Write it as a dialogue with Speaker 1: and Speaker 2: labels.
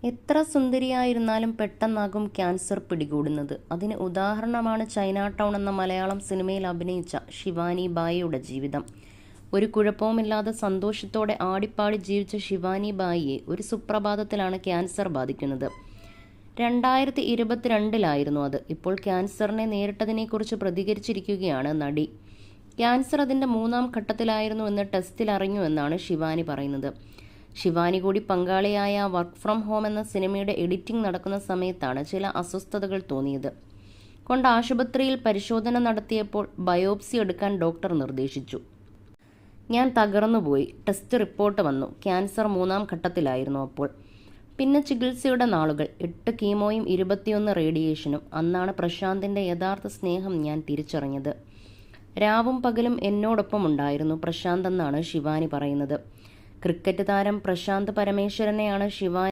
Speaker 1: എത്ര സുന്ദരിയായിരുന്നാലും പെട്ടെന്നാകും ക്യാൻസർ പിടികൂടുന്നത്. അതിന് ഉദാഹരണമാണ് ചൈന ടൗൺ എന്ന മലയാളം സിനിമയിൽ അഭിനയിച്ച ശിവാനി ബായിയുടെ ജീവിതം. ഒരു കുഴപ്പവുമില്ലാതെ സന്തോഷത്തോടെ ആടിപ്പാടി ജീവിച്ച ശിവാനി ബായിയെ ഒരു സുപ്രഭാതത്തിലാണ് ക്യാൻസർ ബാധിക്കുന്നത്. 2022 അത്. ഇപ്പോൾ ക്യാൻസറിനെ നേരിട്ടതിനെക്കുറിച്ച് പ്രതികരിച്ചിരിക്കുകയാണ് നടി. ക്യാൻസർ അതിൻ്റെ 3ാം ഘട്ടത്തിലായിരുന്നുവെന്ന് ടെസ്റ്റിൽ അറിഞ്ഞുവെന്നാണ് ശിവാനി പറയുന്നത്. ശിവാനി കൂടി പങ്കാളിയായ വർക്ക് ഫ്രം ഹോം എന്ന സിനിമയുടെ എഡിറ്റിംഗ് നടക്കുന്ന സമയത്താണ് ചില അസ്വസ്ഥതകൾ തോന്നിയത് കൊണ്ട് ആശുപത്രിയിൽ പരിശോധന നടത്തിയപ്പോൾ ബയോപ്സി എടുക്കാൻ ഡോക്ടർ നിർദ്ദേശിച്ചു. ഞാൻ തകർന്നുപോയി. ടെസ്റ്റ് റിപ്പോർട്ട് വന്നു. ക്യാൻസർ 3ാം ഘട്ടത്തിലായിരുന്നു അപ്പോൾ. പിന്നെ ചികിത്സയുടെ നാളുകൾ, 8 കീമോയും 21 റേഡിയേഷനും. അന്നാണ് പ്രശാന്തിൻ്റെ യഥാർത്ഥ സ്നേഹം ഞാൻ തിരിച്ചറിഞ്ഞത്. രാവും പകലും എന്നോടൊപ്പം ഉണ്ടായിരുന്നു പ്രശാന്ത് എന്നാണ് ശിവാനി പറയുന്നത്. ക്രിക്കറ്റ് താരം പ്രശാന്ത് പരമേശ്വരനെയാണ് ശിവാനി